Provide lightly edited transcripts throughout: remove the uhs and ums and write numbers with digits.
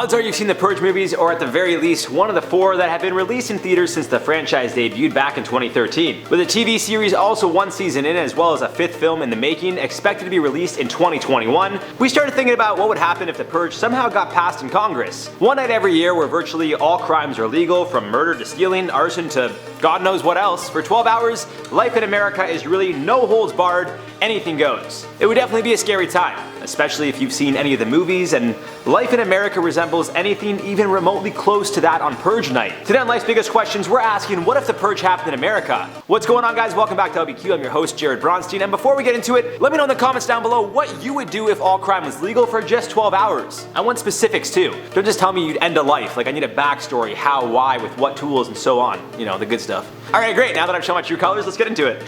Odds are you've seen the Purge movies, or at the very least, one of the 4 that have been released in theaters since the franchise debuted back in 2013. With the TV series also 1 season in, as well as a 5th film in the making, expected to be released in 2021, we started thinking about what would happen if the Purge somehow got passed in Congress. One night every year where virtually all crimes are legal, from murder to stealing, arson to God knows what else. For 12 hours, life in America is really no holds barred, anything goes. It would definitely be a scary time, especially if you've seen any of the movies, and life in America resembles anything even remotely close to that on Purge night. Today on Life's Biggest Questions, we're asking, what if the Purge happened in America? What's going on, guys? Welcome back to LBQ. I'm your host, Jared Bronstein, and before we get into it, let me know in the comments down below what you would do if all crime was legal for just 12 hours. I want specifics too. Don't just tell me you'd end a life. Like, I need a backstory, how, why, with what tools, and so on. You know, the good stuff. Alright, great. Now that I've shown my true colors, let's get into it.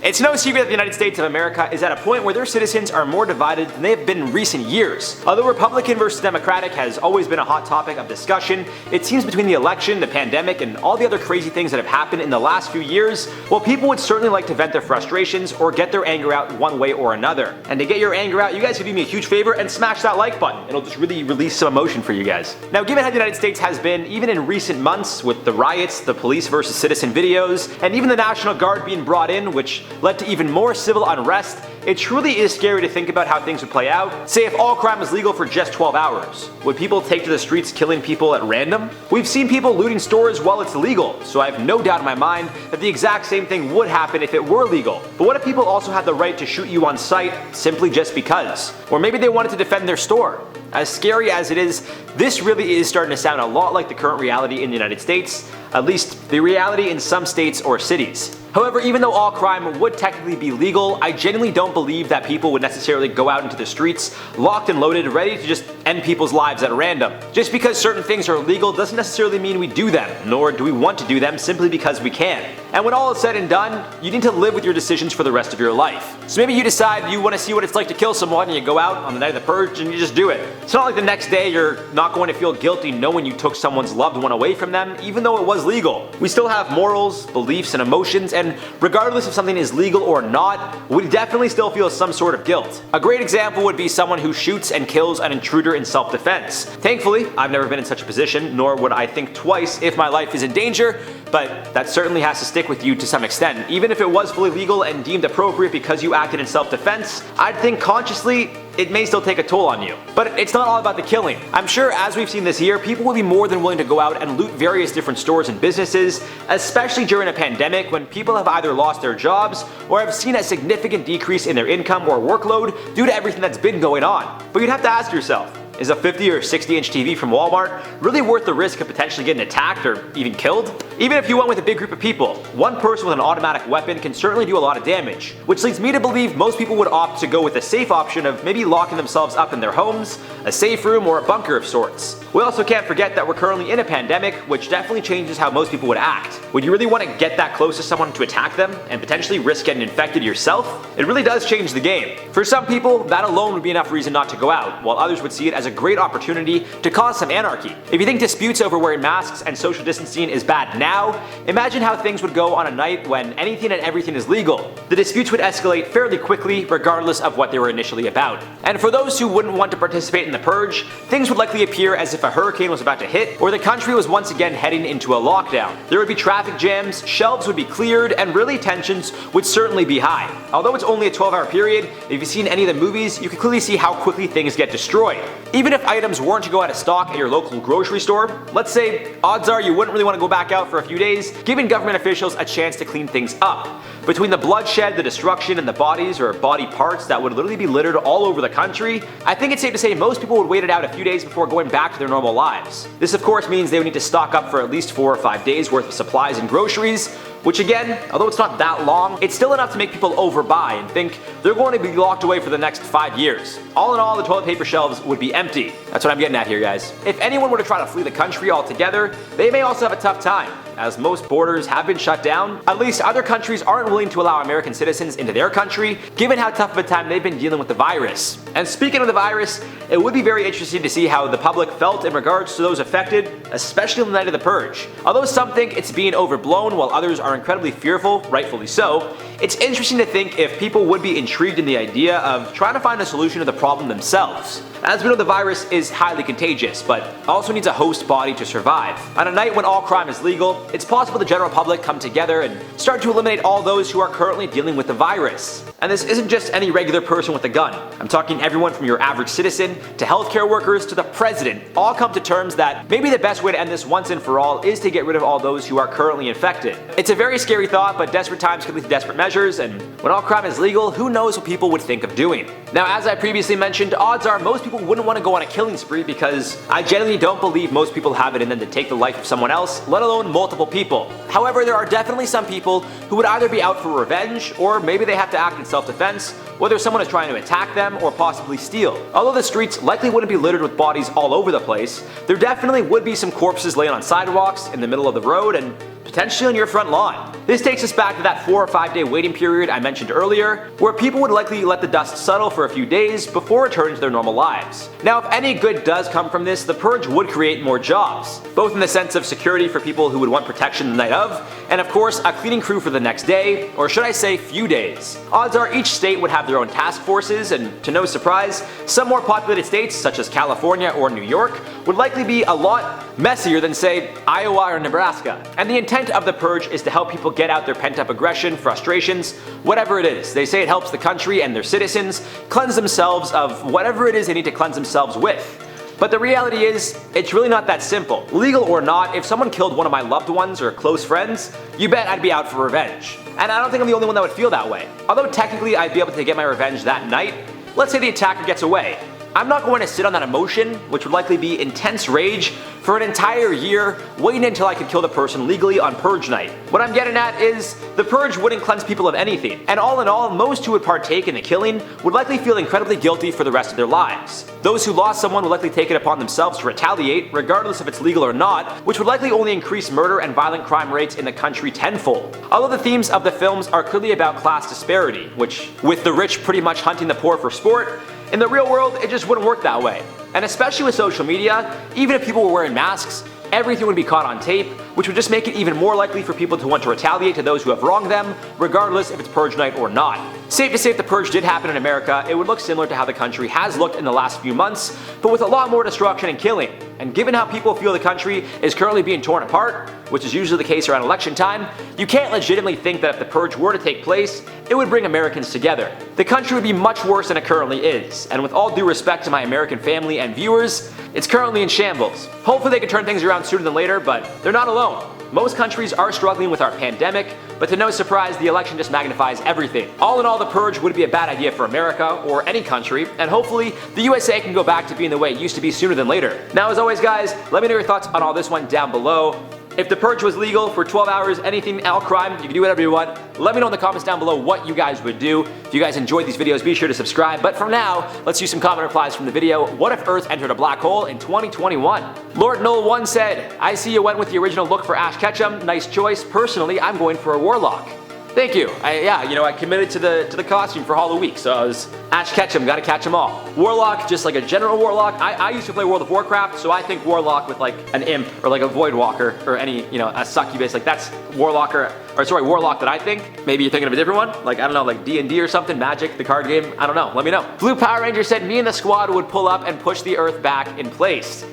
It's no secret that the United States of America is at a point where their citizens are more divided than they have been in recent years. Although Republican versus Democratic has always been a hot topic of discussion, it seems between the election, the pandemic, and all the other crazy things that have happened in the last few years, well, people would certainly like to vent their frustrations or get their anger out one way or another. And to get your anger out, you guys can do me a huge favor and smash that like button. It'll just really release some emotion for you guys. Now, given how the United States has been, even in recent months, with the riots, the police versus citizen videos, and even the National Guard being brought in, which led to even more civil unrest, it truly is scary to think about how things would play out. Say if all crime was legal for just 12 hours. Would people take to the streets killing people at random? We've seen people looting stores while it's legal, so I have no doubt in my mind that the exact same thing would happen if it were legal. But what if people also had the right to shoot you on sight simply just because? Or maybe they wanted to defend their store? As scary as it is, this really is starting to sound a lot like the current reality in the United States, at least the reality in some states or cities. However, even though all crime would technically be legal, I genuinely don't believe that people would necessarily go out into the streets, locked and loaded, ready to just end people's lives at random. Just because certain things are legal doesn't necessarily mean we do them, nor do we want to do them simply because we can. And when all is said and done, you need to live with your decisions for the rest of your life. So maybe you decide you want to see what it's like to kill someone, and you go out on the night of the Purge and you just do it. It's not like the next day you're not going to feel guilty knowing you took someone's loved one away from them, even though it was legal. We still have morals, beliefs, and emotions, and regardless if something is legal or not, we definitely still feel some sort of guilt. A great example would be someone who shoots and kills an intruder in self-defense. Thankfully, I've never been in such a position, nor would I think twice if my life is in danger, but that certainly has to stick with you to some extent. Even if it was fully legal and deemed appropriate because you acted in self-defense, I'd think consciously it may still take a toll on you. But it's not all about the killing. I'm sure, as we've seen this year, people will be more than willing to go out and loot various different stores and businesses, especially during a pandemic when people have either lost their jobs or have seen a significant decrease in their income or workload due to everything that's been going on. But you'd have to ask yourself, is a 50 or 60 inch TV from Walmart really worth the risk of potentially getting attacked or even killed? Even if you went with a big group of people, one person with an automatic weapon can certainly do a lot of damage, which leads me to believe most people would opt to go with the safe option of maybe locking themselves up in their homes, a safe room, or a bunker of sorts. We also can't forget that we're currently in a pandemic, which definitely changes how most people would act. Would you really want to get that close to someone to attack them and potentially risk getting infected yourself? It really does change the game. For some people, that alone would be enough reason not to go out, while others would see it as a great opportunity to cause some anarchy. If you think disputes over wearing masks and social distancing is bad now, imagine how things would go on a night when anything and everything is legal. The disputes would escalate fairly quickly regardless of what they were initially about. And for those who wouldn't want to participate in the Purge, things would likely appear as if a hurricane was about to hit or the country was once again heading into a lockdown. There would be traffic jams, shelves would be cleared, and really tensions would certainly be high. Although it's only a 12-hour period, if you've seen any of the movies, you can clearly see how quickly things get destroyed. Even if items weren't to go out of stock at your local grocery store, let's say odds are you wouldn't really want to go back out for a few days, giving government officials a chance to clean things up. Between the bloodshed, the destruction, and the bodies or body parts that would literally be littered all over the country, I think it's safe to say most people would wait it out a few days before going back to their normal lives. This of course means they would need to stock up for at least 4 or 5 days worth of supplies and groceries, which again, although it's not that long, it's still enough to make people overbuy and think they're going to be locked away for the next 5 years. All in all, the toilet paper shelves would be empty. That's what I'm getting at here, guys. If anyone were to try to flee the country altogether, they may also have a tough time. As most borders have been shut down, at least other countries aren't willing to allow American citizens into their country, given how tough of a time they've been dealing with the virus. And speaking of the virus, it would be very interesting to see how the public felt in regards to those affected, especially on the night of the Purge. Although some think it's being overblown while others are incredibly fearful, rightfully so, it's interesting to think if people would be intrigued in the idea of trying to find a solution to the problem themselves. As we know, the virus is highly contagious, but also needs a host body to survive. On a night when all crime is legal, it's possible the general public come together and start to eliminate all those who are currently dealing with the virus. And this isn't just any regular person with a gun. I'm talking everyone from your average citizen to healthcare workers to the president, all come to terms that maybe the best way to end this once and for all is to get rid of all those who are currently infected. It's a very scary thought, but desperate times can lead to desperate measures, and when all crime is legal, who knows what people would think of doing. Now, as I previously mentioned, odds are most people wouldn't want to go on a killing spree because I genuinely don't believe most people have it in them to take the life of someone else, let alone multiple people. However, there are definitely some people who would either be out for revenge, or maybe they have to act in self-defense, whether someone is trying to attack them or possibly steal. Although the streets likely wouldn't be littered with bodies all over the place, there definitely would be some corpses laying on sidewalks, in the middle of the road, and potentially on your front lawn. This takes us back to that 4 or 5 day waiting period I mentioned earlier, where people would likely let the dust settle for a few days before returning to their normal lives. Now, if any good does come from this, the purge would create more jobs, both in the sense of security for people who would want protection the night of, and of course a cleaning crew for the next day, or should I say few days. Odds are each state would have their own task forces, and to no surprise, some more populated states such as California or New York would likely be a lot messier than say Iowa or Nebraska. And the intent of the purge is to help people get out their pent-up aggression, frustrations, whatever it is. They say it helps the country and their citizens cleanse themselves of whatever it is they need to cleanse themselves with. But the reality is, it's really not that simple. Legal or not, if someone killed one of my loved ones or close friends, you bet I'd be out for revenge. And I don't think I'm the only one that would feel that way. Although technically I'd be able to get my revenge that night, let's say the attacker gets away. I'm not going to sit on that emotion, which would likely be intense rage, for an entire year, waiting until I could kill the person legally on purge night. What I'm getting at is, the purge wouldn't cleanse people of anything, and all in all, most who would partake in the killing would likely feel incredibly guilty for the rest of their lives. Those who lost someone would likely take it upon themselves to retaliate, regardless if it's legal or not, which would likely only increase murder and violent crime rates in the country tenfold. Although the themes of the films are clearly about class disparity, which, with the rich pretty much hunting the poor for sport, in the real world, it just wouldn't work that way. And especially with social media, even if people were wearing masks, everything would be caught on tape, which would just make it even more likely for people to want to retaliate to those who have wronged them, regardless if it's purge night or not. Safe to say, if the purge did happen in America, it would look similar to how the country has looked in the last few months, but with a lot more destruction and killing. And given how people feel the country is currently being torn apart, which is usually the case around election time, you can't legitimately think that if the purge were to take place, it would bring Americans together. The country would be much worse than it currently is, and with all due respect to my American family and viewers, it's currently in shambles. Hopefully they can turn things around sooner than later, but they're not alone. Most countries are struggling with our pandemic, but to no surprise, the election just magnifies everything. All in all, the purge would be a bad idea for America or any country, and hopefully the USA can go back to being the way it used to be sooner than later. Now, as always guys, let me know your thoughts on all this one down below. If the purge was legal for 12 hours, anything, all crime, you can do whatever you want. Let me know in the comments down below what you guys would do. If you guys enjoyed these videos, be sure to subscribe. But for now, let's use some comment replies from the video. What if Earth entered a black hole in 2021? Lord Noel 1 said, I see you went with the original look for Ash Ketchum. Nice choice. Personally, I'm going for a Warlock. Thank you. I committed to the costume for Halloween, so I was Ash Ketchum, gotta catch them all. Warlock, just like a general Warlock. I used to play World of Warcraft, so I think Warlock with like an imp or like a Voidwalker or any, a succubus, like that's Warlock that I think. Maybe you're thinking of a different one, like I don't know, like D&D or something, Magic, the card game, I don't know, let me know. Blue Power Ranger said, me and the squad would pull up and push the Earth back in place.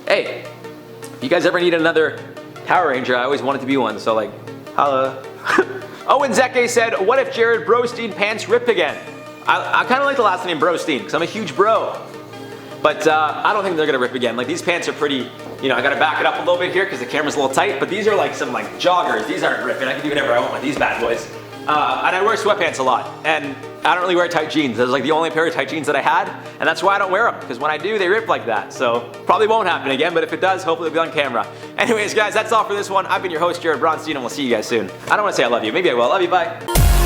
Hey, if you guys ever need another Power Ranger, I always wanted to be one, so like, holla. Owen Zeke said, what if Jared Brostein pants ripped again? I kind of like the last name Brostein, because I'm a huge bro. But I don't think they're going to rip again. Like, these pants are pretty, I got to back it up a little bit here because the camera's a little tight, but these are like some like joggers. These aren't ripping. I can do whatever I want with these bad boys. And I wear sweatpants a lot, and I don't really wear tight jeans. That's like the only pair of tight jeans that I had, and that's why I don't wear them, because when I do, they rip like that. So probably won't happen again, but if it does, hopefully it'll be on camera. Anyways, guys, that's all for this one. I've been your host, Jared Bronstein, and we'll see you guys soon. I don't want to say I love you. Maybe I will. Love you. Bye.